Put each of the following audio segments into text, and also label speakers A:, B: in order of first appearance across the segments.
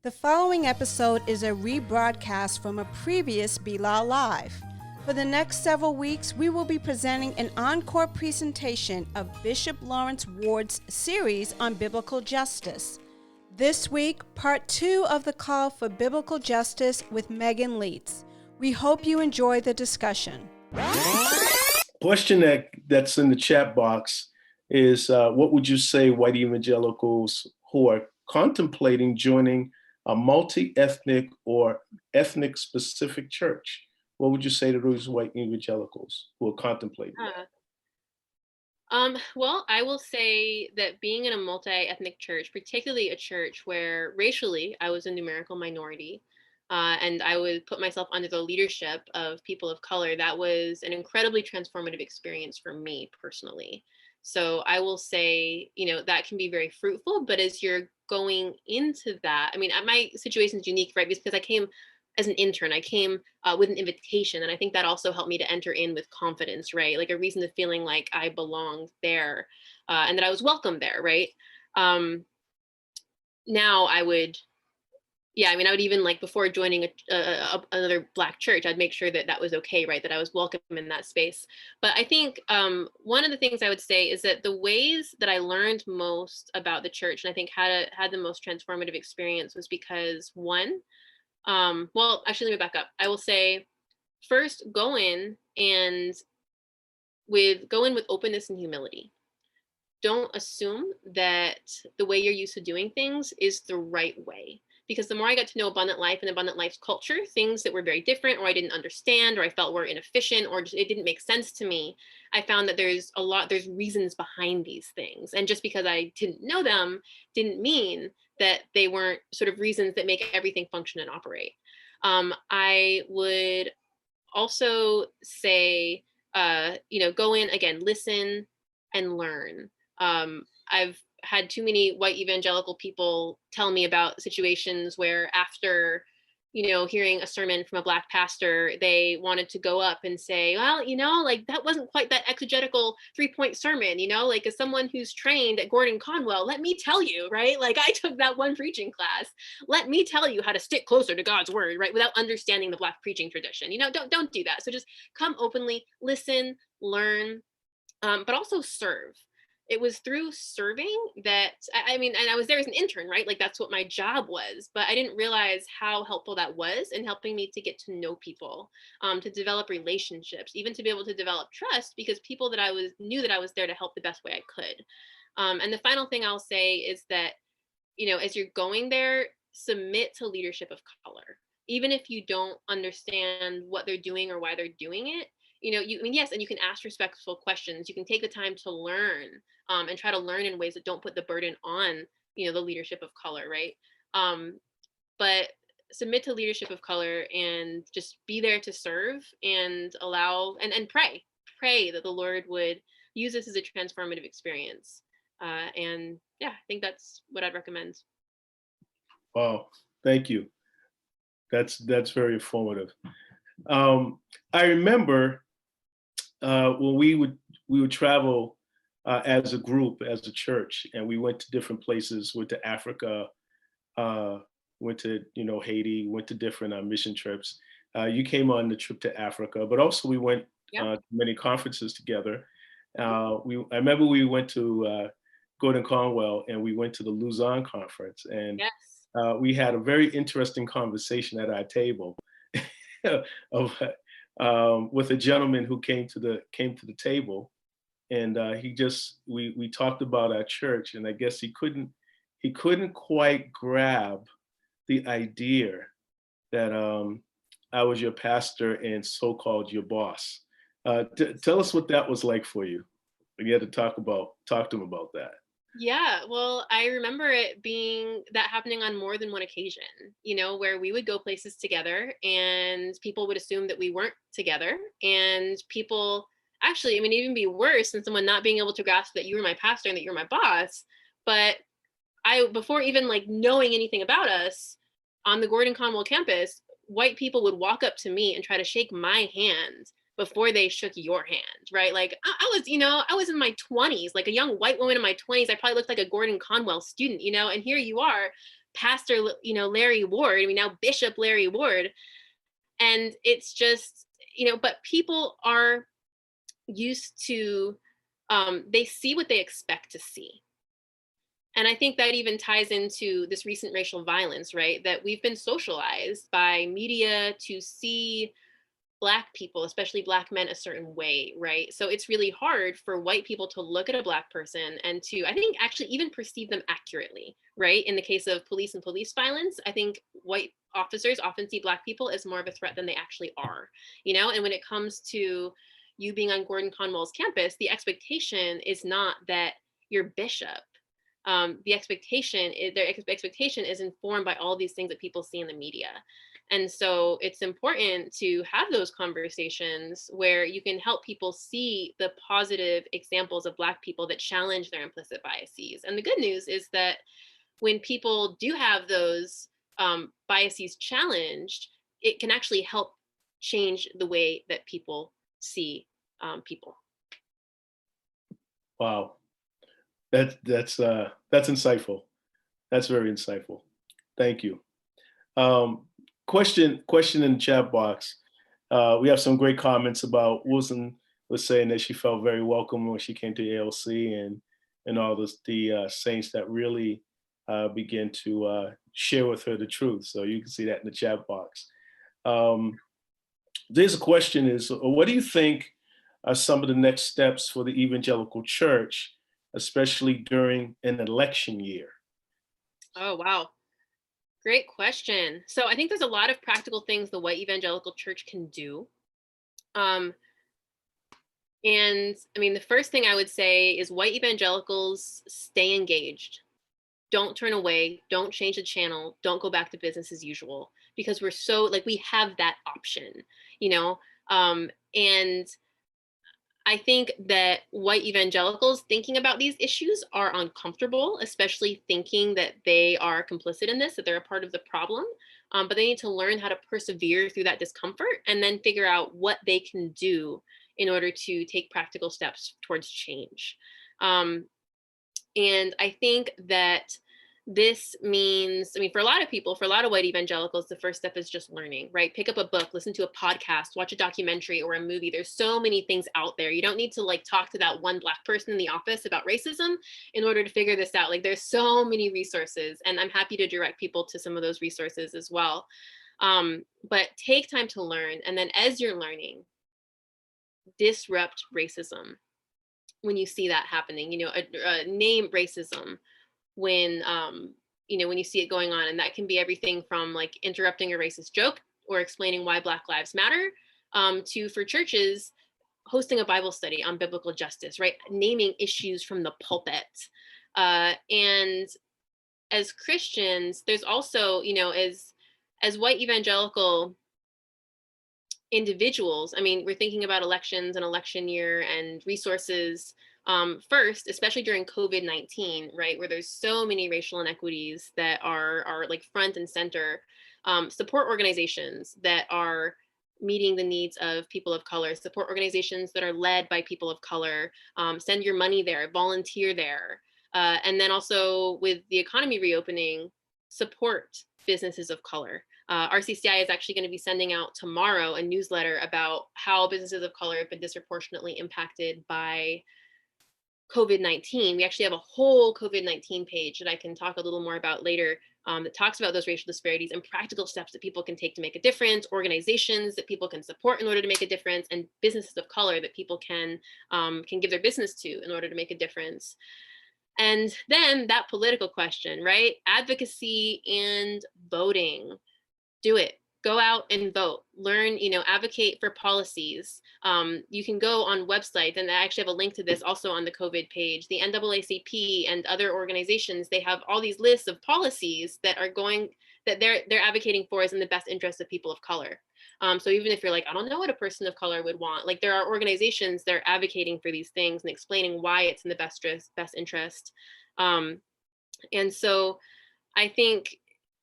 A: The following episode is a rebroadcast from a previous BLAW Live. For the next several weeks, we will be presenting an encore presentation of Bishop Lawrence Ward's series on biblical justice. This week, part 2 of the Call for Biblical Justice with Megan Lietz. We hope you enjoy the discussion.
B: Question that's in the chat box is, what would you say white evangelicals who are contemplating joining a multi-ethnic or ethnic-specific church? What would you say to those white evangelicals who are contemplating that?
C: Well, I will say that being in a multi-ethnic church, particularly a church where racially I was a numerical minority, and I would put myself under the leadership of people of color, that was an incredibly transformative experience for me personally. So I will say, that can be very fruitful, but as you're going into that, my situation is unique, right? Because I came as an intern, I came with an invitation. And I think that also helped me to enter in with confidence, right? Like a reason to feeling like I belonged there and that I was welcome there, right? Now I would, I would even before joining another Black church, I'd make sure that that was okay, right? That I was welcome in that space. But I think one of the things I would say is that the ways that I learned most about the church, and I think had the most transformative experience, was because one, actually, let me back up. I will say, first, go in with openness and humility. Don't assume that the way you're used to doing things is the right way. Because the more I got to know Abundant Life and Abundant Life's culture, things that were very different, or I didn't understand, or I felt were inefficient, or just, it didn't make sense to me, I found that there's reasons behind these things. And just because I didn't know them didn't mean that they weren't sort of reasons that make everything function and operate. I would also say, go in, again, listen and learn. I've had too many white evangelical people tell me about situations where after, hearing a sermon from a Black pastor, they wanted to go up and say, well, that wasn't quite that exegetical 3-point sermon, as someone who's trained at Gordon Conwell, let me tell you, right? I took that one preaching class. Let me tell you how to stick closer to God's word, right? Without understanding the Black preaching tradition. Don't do that. So just come openly, listen, learn, but also serve. It was through serving that, and I was there as an intern, right? That's what my job was, but I didn't realize how helpful that was in helping me to get to know people, to develop relationships, even to be able to develop trust, because people that knew that I was there to help the best way I could. And the final thing I'll say is that, as you're going there, submit to leadership of color. Even if you don't understand what they're doing or why they're doing it, yes, and you can ask respectful questions. You can take the time to learn and try to learn in ways that don't put the burden on, the leadership of color, right? But submit to leadership of color and just be there to serve and allow and pray that the Lord would use this as a transformative experience. And yeah, I think that's what I'd recommend.
B: Wow, thank you. That's very informative. I remember when we would travel as a group, as a church, and we went to different places. Went to Africa, went to Haiti, went to different mission trips. You came on the trip to Africa, but also we went to many conferences together. I remember we went to Gordon Conwell, and we went to the Luzon conference, and
C: yes.
B: We had a very interesting conversation at our table with a gentleman who came to the table, and we talked about our church, and I guess he couldn't quite grab the idea that I was your pastor and so-called your boss. Tell us what that was like for you. You had to talk to him about that.
C: Yeah, well, I remember it happening on more than one occasion, where we would go places together and people would assume that we weren't together, and people actually, even be worse than someone not being able to grasp that you were my pastor and that you're my boss. But before even knowing anything about us on the Gordon Conwell campus, white people would walk up to me and try to shake my hand before they shook your hand, right? I was in my 20s, a young white woman in my 20s. I probably looked like a Gordon Conwell student, and here you are Pastor, Larry Ward, I mean, now Bishop Larry Ward. And it's just, but people are used to, they see what they expect to see. And I think that even ties into this recent racial violence, right? That we've been socialized by media to see Black people, especially Black men, a certain way, right? So it's really hard for white people to look at a Black person and to, I think, actually even perceive them accurately, right? In the case of police and police violence, I think white officers often see Black people as more of a threat than they actually are, And when it comes to you being on Gordon Conwell's campus, the expectation is not that you're bishop. Their expectation is informed by all these things that people see in the media. And so it's important to have those conversations where you can help people see the positive examples of Black people that challenge their implicit biases. And the good news is that when people do have those biases challenged, it can actually help change the way that people see people.
B: Wow. That's insightful. That's very insightful. Thank you. Question in the chat box. We have some great comments about Wilson was saying that she felt very welcome when she came to ALC, and all the saints that really began to share with her the truth. So you can see that in the chat box. There's a question is, what do you think are some of the next steps for the evangelical church, especially during an election year?
C: Oh, wow. Great question. So I think there's a lot of practical things the white evangelical church can do. And I mean, the first thing I would say is white evangelicals stay engaged. Don't turn away. Don't change the channel. Don't go back to business as usual, because we're so we have that option, and I think that white evangelicals thinking about these issues are uncomfortable, especially thinking that they are complicit in this, that they're a part of the problem. But they need to learn how to persevere through that discomfort and then figure out what they can do in order to take practical steps towards change. And I think that this means, for a lot of people, for a lot of white evangelicals, the first step is just learning, right? Pick up a book, listen to a podcast, watch a documentary or a movie. There's so many things out there. You don't need to talk to that one Black person in the office about racism in order to figure this out. There's so many resources, and I'm happy to direct people to some of those resources as well. But take time to learn. And then as you're learning, disrupt racism when you see that happening, name racism when when you see it going on. And that can be everything from interrupting a racist joke or explaining why Black Lives Matter, to, for churches, hosting a Bible study on biblical justice, right? Naming issues from the pulpit. And as Christians, there's also, as white evangelical individuals, we're thinking about elections and election year and resources. First, especially during COVID-19, right, where there's so many racial inequities that are front and center, support organizations that are meeting the needs of people of color, support organizations that are led by people of color, send your money there, volunteer there. And then also with the economy reopening, support businesses of color. RCCI is actually going to be sending out tomorrow a newsletter about how businesses of color have been disproportionately impacted by COVID-19. We actually have a whole COVID-19 page that I can talk a little more about later, that talks about those racial disparities and practical steps that people can take to make a difference, organizations that people can support in order to make a difference, and businesses of color that people can give their business to in order to make a difference. And then that political question, right? Advocacy and voting. Do it. Go out and vote. Learn, advocate for policies. You can go on websites, and I actually have a link to this also on the COVID page. The NAACP and other organizations, they have all these lists of policies that they're advocating for is in the best interest of people of color. So even if you're I don't know what a person of color would want, there are organizations that are advocating for these things and explaining why it's in the best interest. And so I think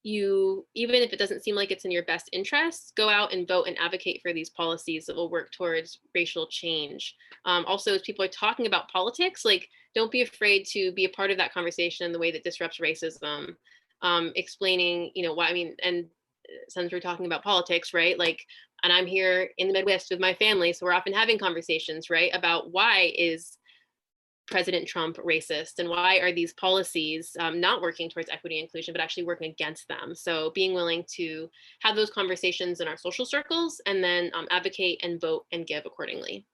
C: even if it doesn't seem like it's in your best interest, go out and vote and advocate for these policies that will work towards racial change. Also, as people are talking about politics, don't be afraid to be a part of that conversation in the way that disrupts racism. explaining, why, I mean, and since we're talking about politics, right? Like, and I'm here in the Midwest with my family, so we're often having conversations, right, about why is President Trump racist and why are these policies not working towards equity and inclusion, but actually working against them. So being willing to have those conversations in our social circles and then advocate and vote and give accordingly.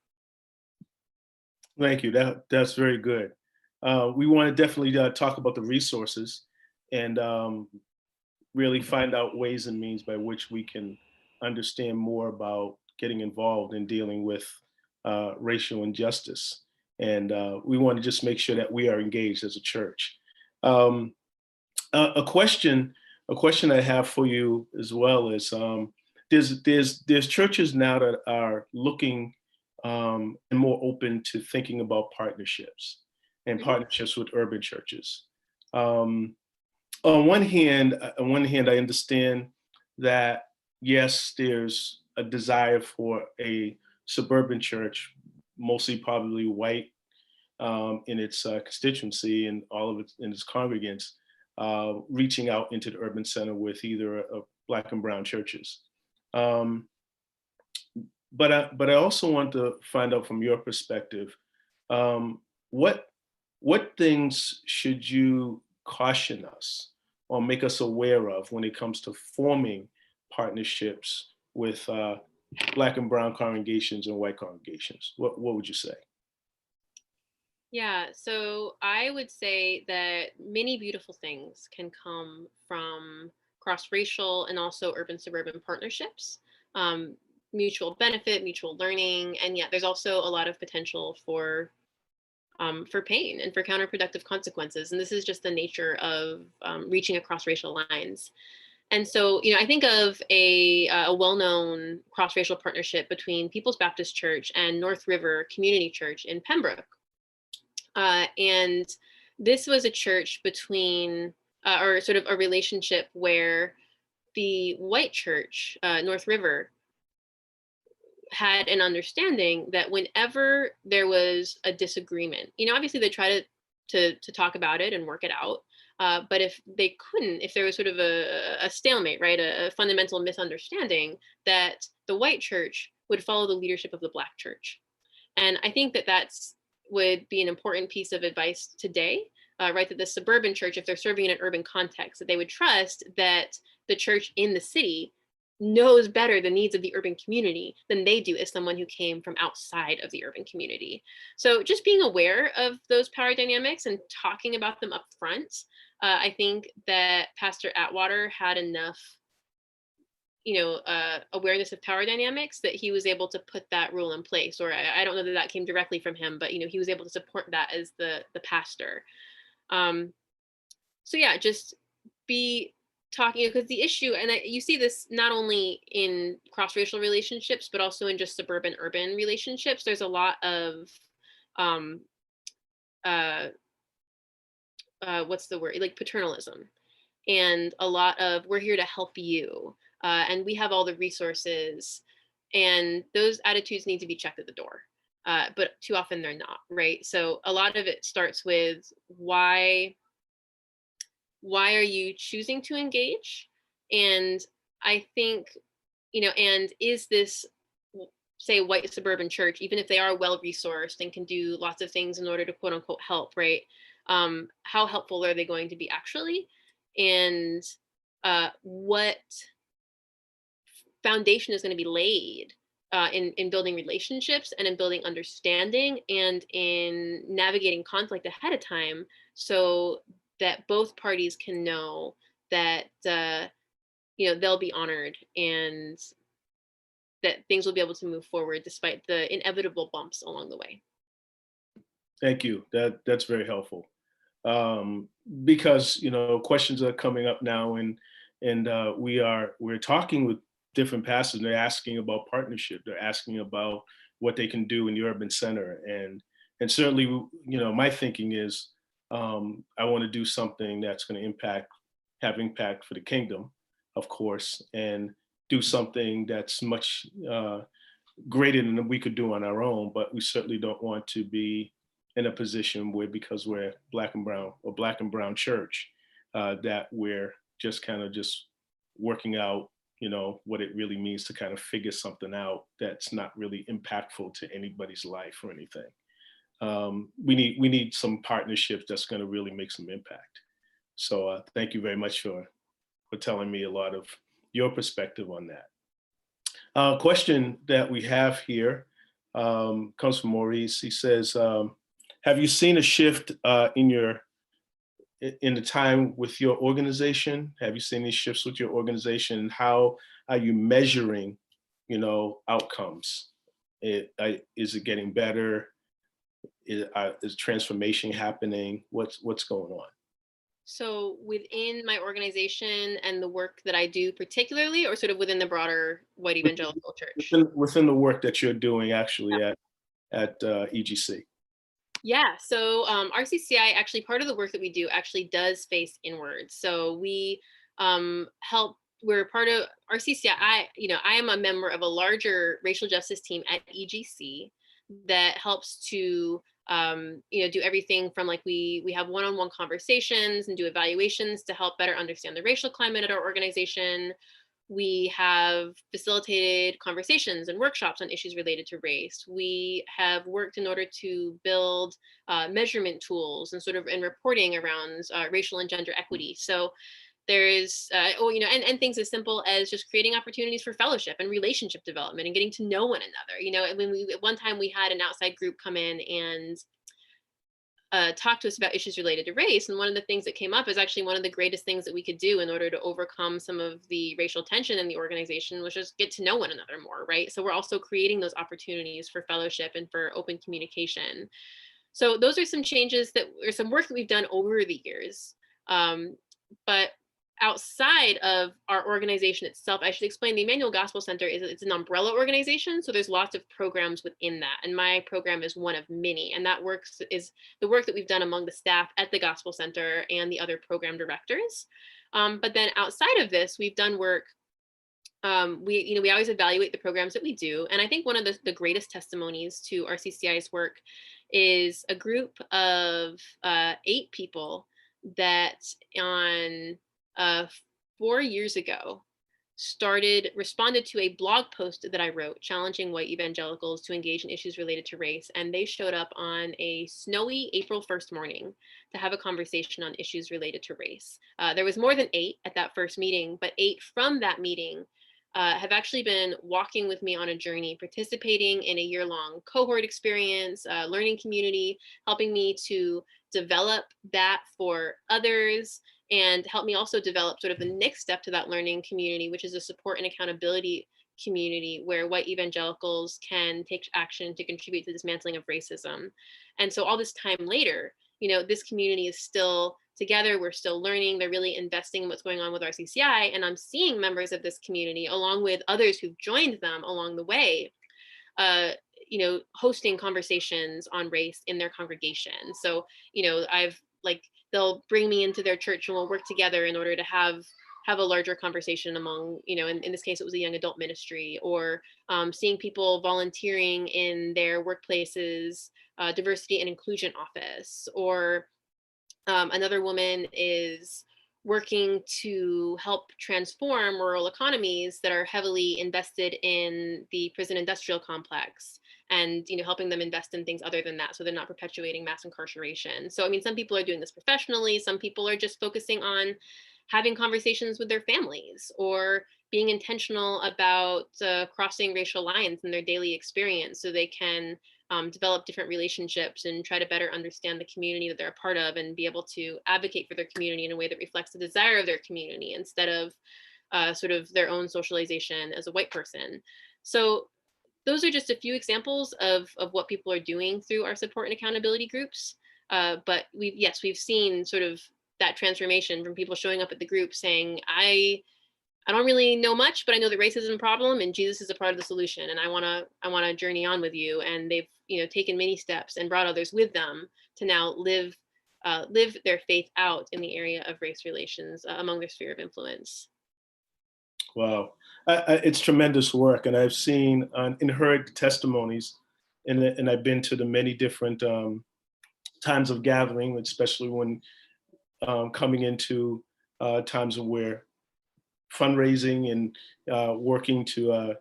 B: Thank you. That's very good. We want to definitely talk about the resources and really find out ways and means by which we can understand more about getting involved in dealing with racial injustice. And we want to just make sure that we are engaged as a church. A question I have for you as well is there's churches now that are looking and more open to thinking about partnerships and partnerships with urban churches. On one hand, I understand that yes, there's a desire for a suburban church, mostly probably white in its constituency and all of its in its congregants, reaching out into the urban center with either Black and brown churches. But I also want to find out from your perspective, what things should you caution us or make us aware of when it comes to forming partnerships with Black and brown congregations and white congregations? What would you say?
C: Yeah, so I would say that many beautiful things can come from cross-racial and also urban-suburban partnerships, mutual benefit, mutual learning, and yet there's also a lot of potential for pain and for counterproductive consequences. And this is just the nature of reaching across racial lines. And so, I think of a well-known cross-racial partnership between People's Baptist Church and North River Community Church in Pembroke. And this was a church between, or sort of a relationship where the white church, North River, had an understanding that whenever there was a disagreement, obviously they try to talk about it and work it out. But if they couldn't, if there was sort of a stalemate, right, a fundamental misunderstanding, that the white church would follow the leadership of the Black church. And I think that that's would be an important piece of advice today, right? That the suburban church, if they're serving in an urban context, that they would trust that the church in the city knows better the needs of the urban community than they do as someone who came from outside of the urban community. So just being aware of those power dynamics and talking about them up front, I think that Pastor Atwater had enough awareness of power dynamics that he was able to put that rule in place. Or I don't know that that came directly from him, but he was able to support that as the pastor. So yeah, just be talking, because the issue, and you see this not only in cross-racial relationships, but also in just suburban urban relationships. There's a lot of what's the word, like paternalism, and a lot of we're here to help you. And we have all the resources, and those attitudes need to be checked at the door. But too often they're not, right? So a lot of it starts with why are you choosing to engage? And I think, and is this, say, white suburban church, even if they are well-resourced and can do lots of things in order to quote unquote help, right? How helpful are they going to be actually? And what foundation is going to be laid in building relationships and in building understanding and in navigating conflict ahead of time, so that both parties can know that they'll be honored and that things will be able to move forward despite the inevitable bumps along the way.
B: Thank you. That's very helpful. Because questions are coming up now, and we're talking with different pastors. They're asking about partnership. They're asking about what they can do in the urban center, and certainly, my thinking is I want to do something that's going to have impact for the kingdom, of course, and do something that's much greater than we could do on our own. But we certainly don't want to be in a position where, because we're Black and brown church, that we're just kind of just working out, what it really means to kind of figure something out that's not really impactful to anybody's life or anything. We need some partnerships that's going to really make some impact. So thank you very much for telling me a lot of your perspective on that. Question that we have here comes from Maurice. He says, have you seen a shift in the time with your organization? Have you seen these shifts with your organization? How are you measuring, outcomes? Is it getting better? Is transformation happening? What's going on?
C: So within my organization and the work that I do particularly, or sort of within the broader white evangelical church?
B: Within the work that you're doing actually at EGC.
C: Yeah, so RCCI, actually part of the work that we do actually does face inwards. So we we're part of RCCI. I am a member of a larger racial justice team at EGC that helps to do everything from we have one-on-one conversations and do evaluations to help better understand the racial climate at our organization. We have facilitated conversations and workshops on issues related to race. We have worked in order to build measurement tools and reporting around racial and gender equity. So there is, and things as simple as just creating opportunities for fellowship and relationship development and getting to know one another. At one time we had an outside group come in and talk to us about issues related to race. And one of the things that came up is actually one of the greatest things that we could do in order to overcome some of the racial tension in the organization was just get to know one another more, right? So we're also creating those opportunities for fellowship and for open communication. So those are some changes or some work that we've done over the years. But outside of our organization itself, I should explain the Emmanuel Gospel Center it's an umbrella organization. So there's lots of programs within that. And my program is one of many. And that is the work that we've done among the staff at the Gospel Center and the other program directors. But then outside of this, we've done work. We always evaluate the programs that we do. And I think one of the greatest testimonies to RCCI's work is a group of 8 people that on 4 years ago responded to a blog post that I wrote challenging white evangelicals to engage in issues related to race. And they showed up on a snowy April 1st morning to have a conversation on issues related to race. There was more than 8 at that first meeting, but 8 from that meeting have actually been walking with me on a journey, participating in a year-long cohort experience, learning community, helping me to develop that for others, and help me also develop sort of the next step to that learning community, which is a support and accountability community where white evangelicals can take action to contribute to dismantling of racism. And so all this time later, this community is still together. We're still learning. They're really investing in what's going on with RCCI. And I'm seeing members of this community, along with others who've joined them along the way, hosting conversations on race in their congregation. So, they'll bring me into their church and we'll work together in order to have a larger conversation among, in this case, it was a young adult ministry, or seeing people volunteering in their workplaces, diversity and inclusion office, or another woman is working to help transform rural economies that are heavily invested in the prison industrial complex, and helping them invest in things other than that, so they're not perpetuating mass incarceration. So some people are doing this professionally. Some people are just focusing on having conversations with their families, or being intentional about crossing racial lines in their daily experience, so they can develop different relationships and try to better understand the community that they're a part of, and be able to advocate for their community in a way that reflects the desire of their community instead of sort of their own socialization as a white person. So those are just a few examples of what people are doing through our support and accountability groups. But we've seen sort of that transformation from people showing up at the group saying, I don't really know much, but I know that race is a problem and Jesus is a part of the solution. And I want to journey on with you. And they've, taken many steps and brought others with them to now live their faith out in the area of race relations among their sphere of influence.
B: Wow. It's tremendous work. And I've seen and heard testimonies, and I've been to the many different times of gathering, especially when coming into times where fundraising and working to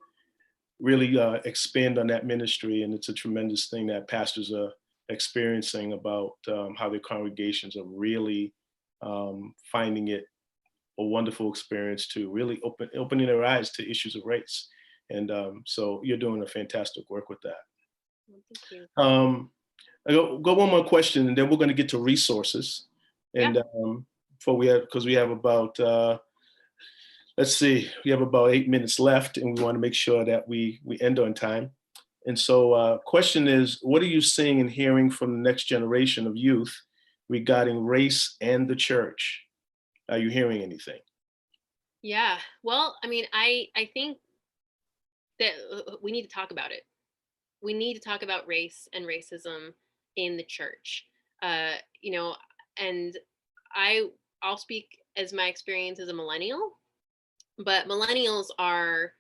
B: really expand on that ministry. And it's a tremendous thing that pastors are experiencing about how their congregations are really finding it a wonderful experience to really opening their eyes to issues of race. And so you're doing a fantastic work with that.
C: Well, thank you.
B: I got one more question, and then we're going to get to resources. And before because we have about let's see, we have about 8 minutes left, and we want to make sure that we end on time. And so, question is, what are you seeing and hearing from the next generation of youth regarding race and the church? Are you hearing anything?
C: Yeah. Well, I mean, I think that we need to talk about it. We need to talk about race and racism in the church. You know, and I'll speak as my experience as a millennial, but millennials are,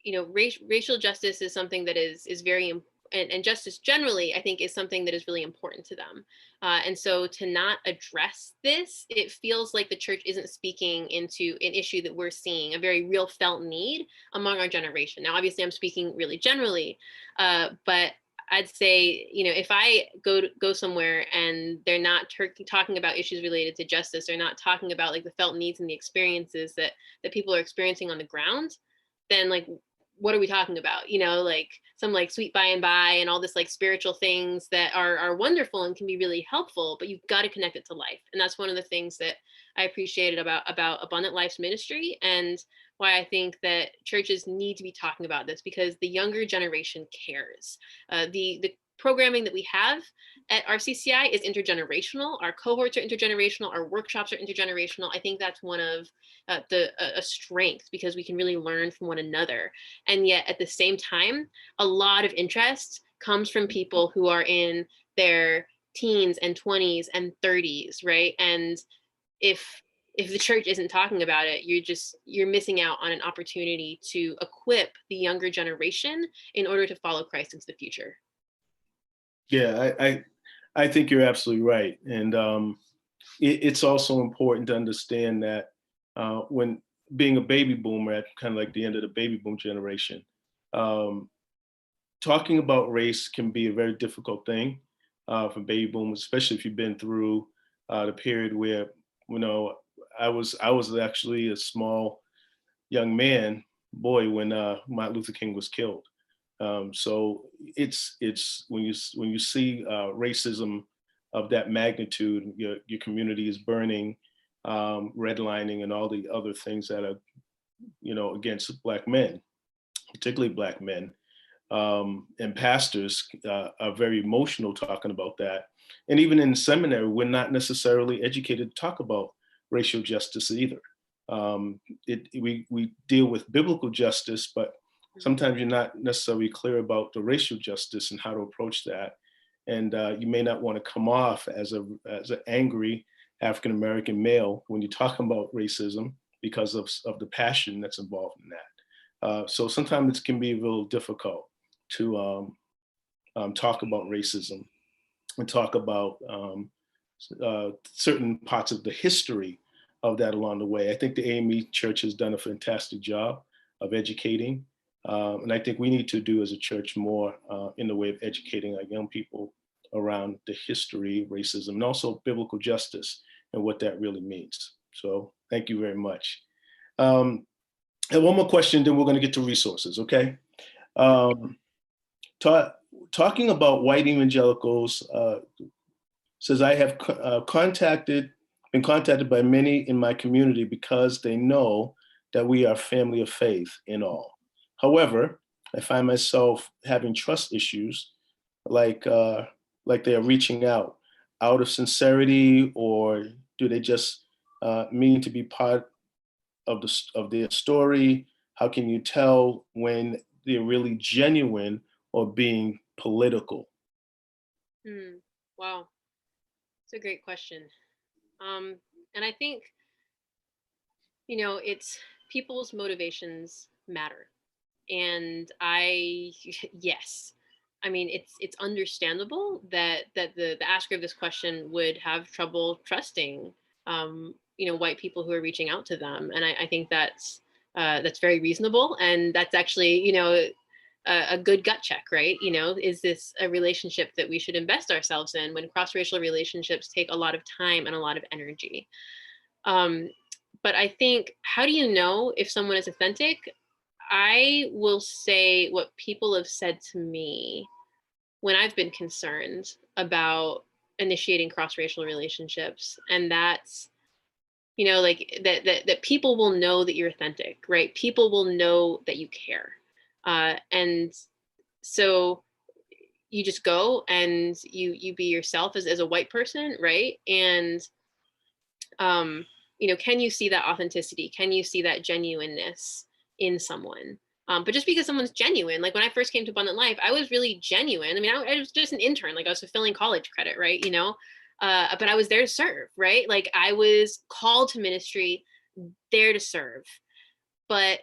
C: you know, racial justice is something that is very and justice generally, I think, is something that is really important to them. And so to not address this, it feels like the church isn't speaking into an issue that we're seeing, a very real felt need among our generation. Now, obviously, I'm speaking really generally, but I'd say, you know, if I go somewhere and they're not talking about issues related to justice, they're not talking about like the felt needs and the experiences that people are experiencing on the ground, then like, what are we talking about? You know, like some like sweet by and by and all this like spiritual things that are wonderful and can be really helpful, but you've got to connect it to life. And that's one of the things that I appreciated about Abundant Life's ministry, and why I think that churches need to be talking about this, because the younger generation cares. The programming that we have at RCCI is intergenerational. Our cohorts are intergenerational. Our workshops are intergenerational. I think that's one of a strength, because we can really learn from one another. And yet at the same time, a lot of interest comes from people who are in their teens and 20s and 30s, right? And if the church isn't talking about it, you're missing out on an opportunity to equip the younger generation in order to follow Christ into the future.
B: Yeah, I think you're absolutely right. And it's also important to understand that when being a baby boomer, at kind of like the end of the baby boom generation, talking about race can be a very difficult thing for baby boomers, especially if you've been through the period where, you know, I was actually a small young boy, when Martin Luther King was killed. So it's when you see racism of that magnitude, your community is burning, redlining, and all the other things that are, you know, against Black men, particularly Black men. And pastors are very emotional talking about that. And even in seminary, we're not necessarily educated to talk about racial justice either. We deal with biblical justice, but sometimes you're not necessarily clear about the racial justice and how to approach that. And you may not want to come off as an angry African-American male when you're talking about racism, because of the passion that's involved in that. So sometimes it can be a little difficult to talk about racism and talk about certain parts of the history of that along the way. I think the AME Church has done a fantastic job of educating. And I think we need to do as a church more in the way of educating our young people around the history of racism and also biblical justice and what that really means. So thank you very much. And one more question, then we're going to get to resources, okay? Talking about white evangelicals, says, I have been contacted by many in my community because they know that we are family of faith in all. However, I find myself having trust issues, like they are reaching out of sincerity, or do they just mean to be part of their story? How can you tell when they're really genuine or being political?
C: Wow, it's a great question. And I think, you know, it's people's motivations matter. And yes, I mean, it's understandable that the asker of this question would have trouble trusting white people who are reaching out to them. And I think that's very reasonable. And that's actually, a good gut check, right? Is this a relationship that we should invest ourselves in, when cross-racial relationships take a lot of time and a lot of energy? But I think, how do you know if someone is authentic? I will say what people have said to me when I've been concerned about initiating cross-racial relationships, and that's, like that people will know that you're authentic, right? People will know that you care. And so you just go and you be yourself as a white person, right? And can you see that authenticity? Can you see that genuineness in someone? But just because someone's genuine, like when I first came to Abundant Life, I was really genuine. I mean, I was just an intern, like I was fulfilling college credit, right? But I was there to serve, right? Like I was called to ministry, there to serve. But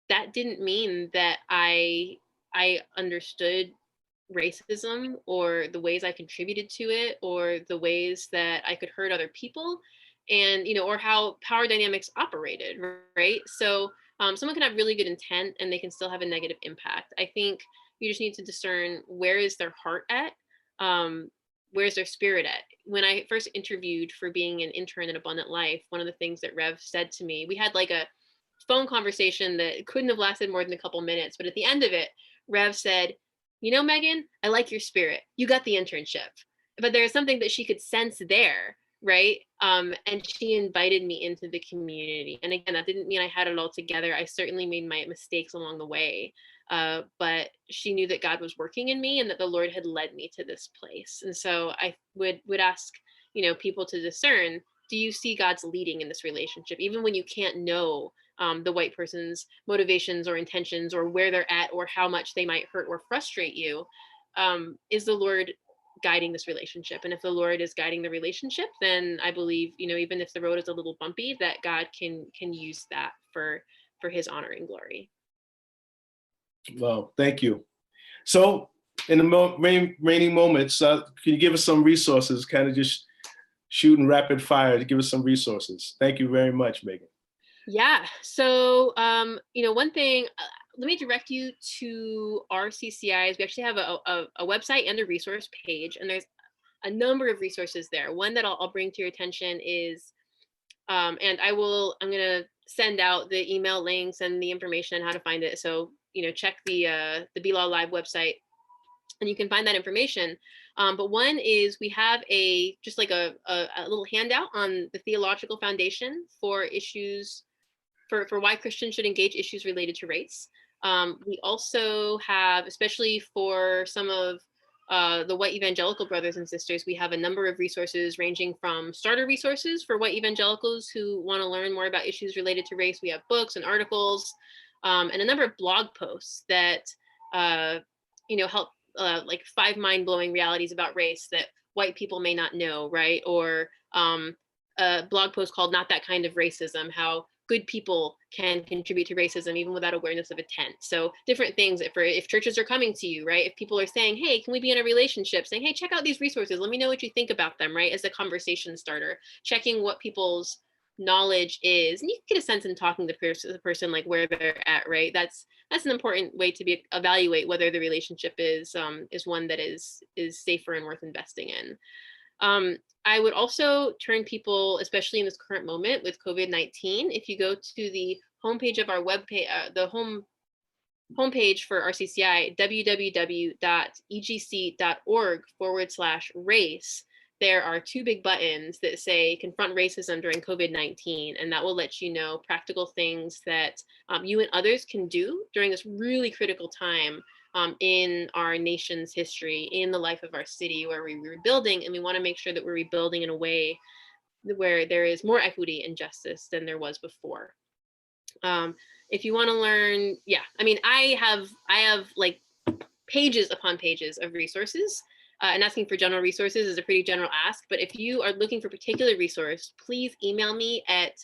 C: that didn't mean that I understood racism, or the ways I contributed to it, or the ways that I could hurt other people, and or how power dynamics operated, right? So someone can have really good intent and they can still have a negative impact. I think you just need to discern, where is their heart at, where's their spirit at. When I first interviewed for being an intern in Abundant Life, one of the things that Rev said to me, we had like a phone conversation that couldn't have lasted more than a couple minutes, but at the end of it, Rev said, Megan, I like your spirit. You got the internship. But there's something that she could sense there, right? And she invited me into the community. And again, that didn't mean I had it all together. I certainly made my mistakes along the way. But she knew that God was working in me and that the Lord had led me to this place. And so I would ask, people to discern, do you see God's leading in this relationship? Even when you can't know the white person's motivations or intentions, or where they're at, or how much they might hurt or frustrate you, is the Lord guiding this relationship? And if the Lord is guiding the relationship, then I believe, even if the road is a little bumpy, that God can use that for his honor and glory.
B: Well, thank you. So in the remaining moments, can you give us some resources, kind of just shooting rapid fire to give us some resources? Thank you very much, Megan.
C: Yeah. So, one thing, let me direct you to our CCIs. We actually have a website and a resource page, and there's a number of resources there. One that I'll bring to your attention is, and I'm going to send out the email links and the information on how to find it. So, check the BLAW Live website and you can find that information. But one is, we have just like a little handout on the theological foundation for issues, for why Christians should engage issues related to race. We also have, especially for some of the white evangelical brothers and sisters, we have a number of resources ranging from starter resources for white evangelicals who want to learn more about issues related to race. We have books and articles, and a number of blog posts that help like 5 mind-blowing realities about race that white people may not know, right? Or a blog post called Not That Kind of Racism, how good people can contribute to racism even without awareness of intent. So different things, if churches are coming to you, right? If people are saying, hey, can we be in a relationship? Saying, hey, check out these resources. Let me know what you think about them, right? As a conversation starter, checking what people's knowledge is. And you can get a sense in talking to the person, like where they're at, right? That's an important way to evaluate whether the relationship is one that is safer and worth investing in. I would also turn people, especially in this current moment with COVID-19, if you go to the homepage of our webpage, the homepage for RCCI, www.egc.org/race, there are 2 big buttons that say confront racism during COVID-19. And that will let you know practical things that you and others can do during this really critical time in our nation's history, in the life of our city, where we're rebuilding. And we want to make sure that we're rebuilding in a way where there is more equity and justice than there was before. If you want to learn, I have like pages upon pages of resources. And asking for general resources is a pretty general ask. But if you are looking for a particular resource, please email me at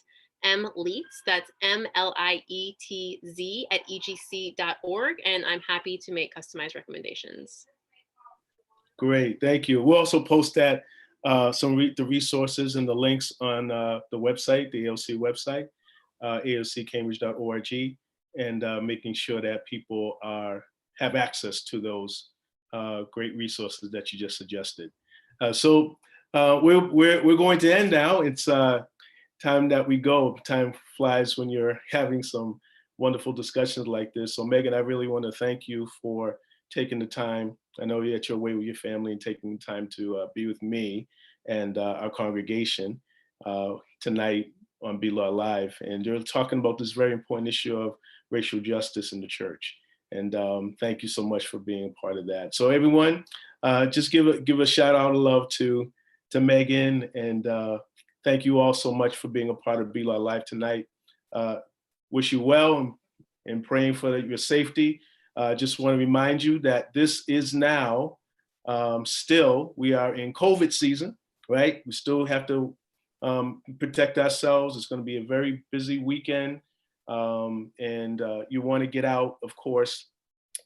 C: mlietz, that's MLIETZ @egc.org, and I'm happy to make customized recommendations.
B: Great, thank you. We'll also post that the resources and the links on the website, the ALC website, alccambridge.org, and making sure that people have access to those great resources that you just suggested. So we're going to end now. It's time that we go. Time flies when you're having some wonderful discussions like this. So Megan, I really want to thank you for taking the time. I know you're at your way with your family and taking the time to be with me and our congregation tonight on BLAW Live. And you're talking about this very important issue of racial justice in the church. And thank you so much for being a part of that. So everyone, just give a shout out of love to Megan, and thank you all so much for being a part of BLAW Live tonight. Wish you well and praying for your safety. Just want to remind you that this is now still, we are in COVID season, right? We still have to protect ourselves. It's going to be a very busy weekend. And you want to get out, of course,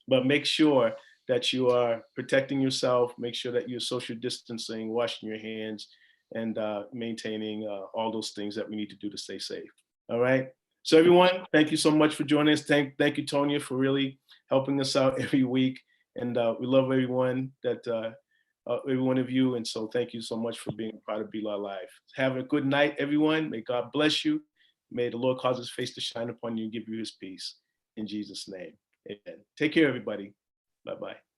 B: but make sure that you are protecting yourself, make sure that you're social distancing, washing your hands, and maintaining all those things that we need to do to stay safe. All right. So everyone, thank you so much for joining us. Thank you, Tonya, for really helping us out every week. And we love everyone every one of you. And so thank you so much for being a part of BLAW Live. Have a good night, everyone. May God bless you. May the Lord cause his face to shine upon you and give you his peace. In Jesus' name, amen. Take care, everybody. Bye-bye.